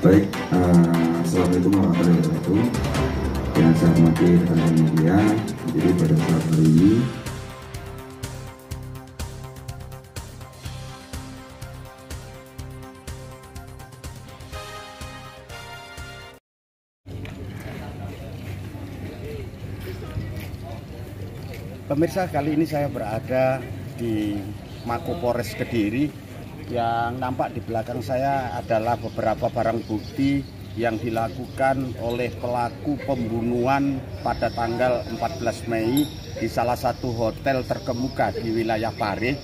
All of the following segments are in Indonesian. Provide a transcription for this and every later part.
Baik, assalamualaikum warahmatullahi wabarakatuh. Yang saya hormati rekan-rekan media, jadi pada saat hari ini pemirsa, kali ini saya berada di Mako Polres Kediri. Yang nampak di belakang saya adalah beberapa barang bukti yang dilakukan oleh pelaku pembunuhan pada tanggal 14 Mei di salah satu hotel terkemuka di wilayah Pare.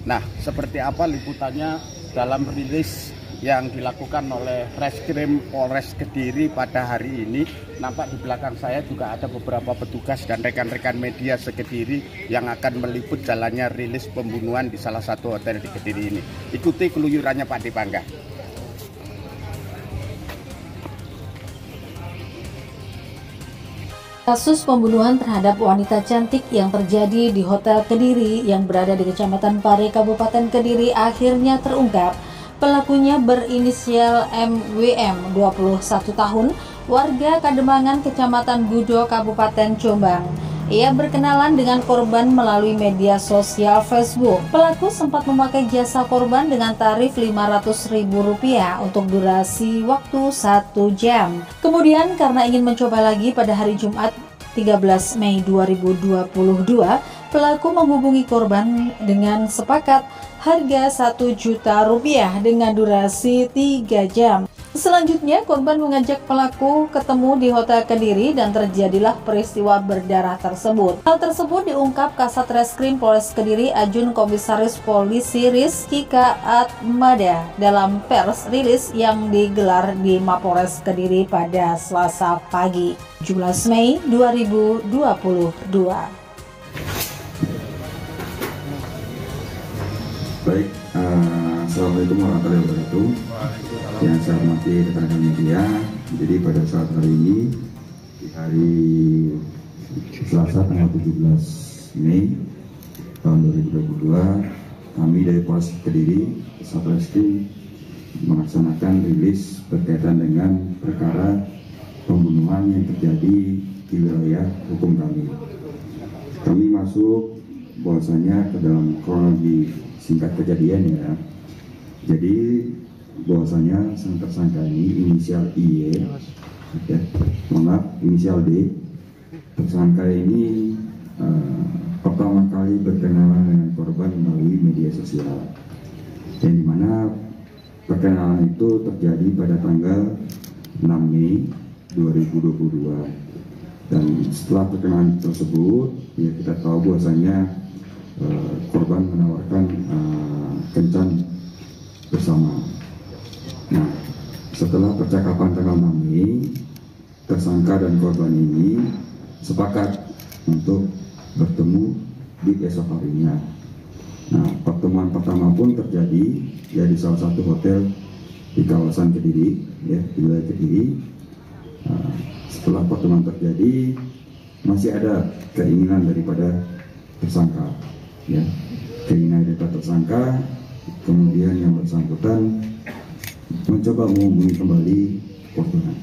Nah, seperti apa liputannya dalam rilis yang dilakukan oleh Reskrim Polres Kediri pada hari ini. Nampak di belakang saya juga ada beberapa petugas dan rekan-rekan media se-Kediri yang akan meliput jalannya rilis pembunuhan di salah satu hotel di Kediri ini. Ikuti keluyurannya Pak Dipangga. Kasus pembunuhan terhadap wanita cantik yang terjadi di Hotel Kediri yang berada di Kecamatan Pare, Kabupaten Kediri akhirnya terungkap. Pelakunya berinisial MWM, 21 tahun, warga Kademangan, Kecamatan Gudo, Kabupaten Jombang. Ia berkenalan dengan korban melalui media sosial Facebook. Pelaku sempat memakai jasa korban dengan tarif Rp500.000 untuk durasi waktu 1 jam. Kemudian karena ingin mencoba lagi pada hari Jumat 13 Mei 2022, pelaku menghubungi korban dengan sepakat harga Rp1 juta dengan durasi 3 jam. Selanjutnya, korban mengajak pelaku ketemu di Hotel Kediri dan terjadilah peristiwa berdarah tersebut. Hal tersebut diungkap Kasat Reskrim Polres Kediri Ajun Komisaris Polisi Rizky Atmada dalam pers rilis yang digelar di Mapolres Kediri pada Selasa pagi, 17 Mei 2022. baik, assalamualaikum warahmatullahi wabarakatuh. Yang saya hormati rekan-rekan media, jadi pada saat hari ini di hari Selasa tanggal 17 Mei tahun 2022, kami dari Polres Kediri Satreskrim melaksanakan rilis berkaitan dengan perkara pembunuhan yang terjadi di wilayah hukum kami. Kami masuk bahwasanya ke dalam kronologi singkat kejadian ya. Jadi bahwasanya sang tersangka ini inisial IY, ya, inisial D. Tersangka ini pertama kali berkenalan dengan korban melalui media sosial, yang dimana perkenalan itu terjadi pada tanggal 6 Mei 2022. Dan setelah perkenalan tersebut, ya kita tahu bahwasanya korban menawarkan kencan bersama. Nah, setelah percakapan tanggal 6 Mei, tersangka dan korban ini sepakat untuk bertemu di esok harinya. Nah, pertemuan pertama pun terjadi ya di salah satu hotel di kawasan Kediri, ya di wilayah Kediri. Setelah pertemuan terjadi, masih ada keinginan daripada tersangka, ya keinginan daripada tersangka. Kemudian yang bersangkutan mencoba menghubungi kembali korban.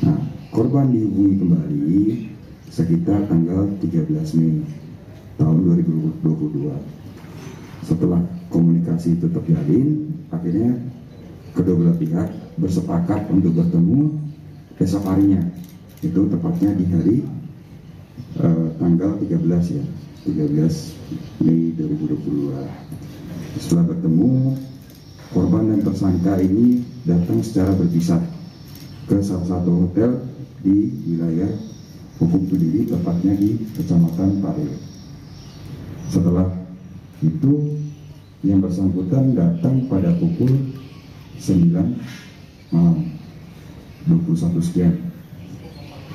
Nah, korban dihubungi kembali sekitar tanggal 13 Mei tahun 2022. Setelah komunikasi itu terjalin, akhirnya kedua belah pihak bersepakat untuk bertemu esok harinya. Itu tepatnya di hari tanggal 13 ya, 13 Mei 2022. Setelah bertemu, korban dan tersangka ini datang secara berpisah ke salah satu hotel di wilayah hukum Kediri, tepatnya di Kecamatan Pare. Setelah itu, yang bersangkutan datang pada pukul 9 malam 21 sekian.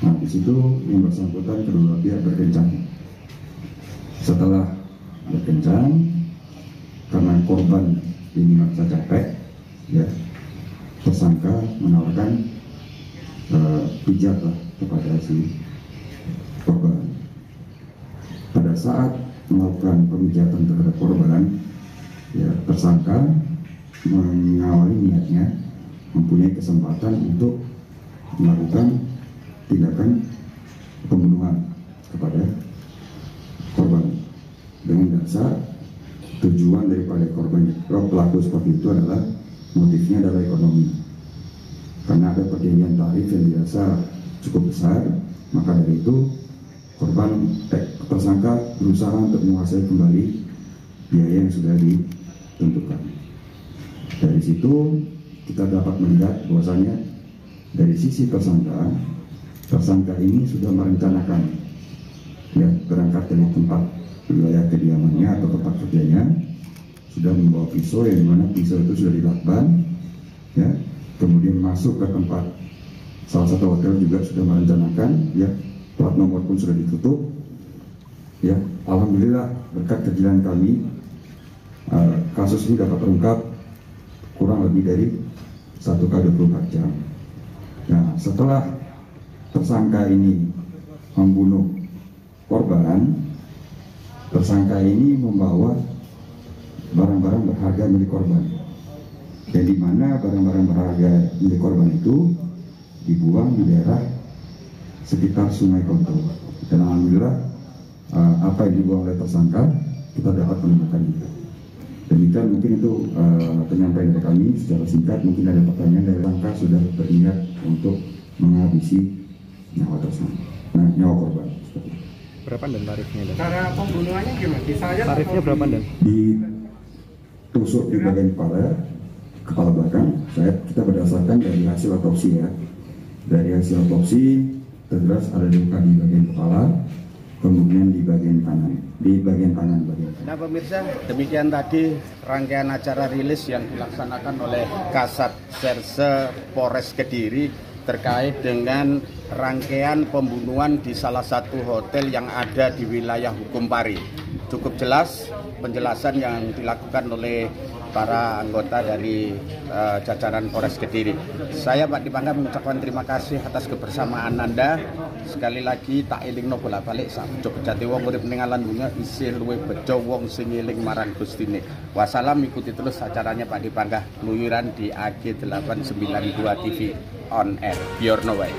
Nah, di situ yang bersangkutan kedua pihak berkencan. Setelah berkencan, karena korban ini merasa capek, ya tersangka menawarkan pijat kepada si korban. Pada saat melakukan pemijatan terhadap korban, ya tersangka mengawali niatnya mempunyai kesempatan untuk melakukan tindakan pembunuhan kepada korban dengan dasar tujuan daripada korban pelaku seperti itu adalah motifnya adalah ekonomi, karena ada perjanjian tarif yang dirasa cukup besar, maka dari itu korban tersangka berusaha untuk menguasai kembali biaya yang sudah ditentukan. Dari situ kita dapat melihat bahwasanya dari sisi tersangka ini sudah merencanakan ya, berangkat dari tempat wilayah kediamannya atau tempat kerjanya, sudah membawa pisau yang dimana pisau itu sudah dilakban ya, kemudian masuk ke tempat salah satu hotel juga sudah merencanakan ya, plat nomor pun sudah ditutup ya. Alhamdulillah berkat kejilan kami kasus ini dapat terungkap kurang lebih dari 1x24 jam. Nah, setelah tersangka ini membunuh korban, tersangka ini membawa barang-barang berharga milik korban, dan di mana barang-barang berharga milik korban itu dibuang di daerah sekitar Sungai Konto. Dan alhamdulillah apa yang dibuang oleh tersangka kita dapat menemukan juga. Demikian mungkin itu penyampaian dari kami secara singkat. Mungkin ada pertanyaan dari tersangka sudah berniat untuk menghabisi nyawa tersangka, nyawa korban. Berapa dan tarifnya? Dan cara pembunuhannya gimana? Disayat tarifnya berapa dan? Ditusuk di bagian kepala belakang. Kita berdasarkan dari hasil otopsi ya. Dari hasil otopsi terjelas ada luka di bagian kepala, kemudian di bagian kanan, Nah pemirsa, demikian tadi rangkaian acara rilis yang dilaksanakan oleh Kasat Serse Polres Kediri terkait dengan rangkaian pembunuhan di salah satu hotel yang ada di wilayah hukum Pari. Cukup jelas penjelasan yang dilakukan oleh para anggota dari jajaran Polres Kediri. Saya Pak Dipangga mengucapkan terima kasih atas kebersamaan Anda. Sekali lagi tak elingno bolak-balik sak bejati wong urip ning alam dunya isih luwih bejo wong sing eling marang Gustine. Wassalam, ikuti terus acaranya Pak Dipangga Luyuran di AG 892 TV on air. Biar no way.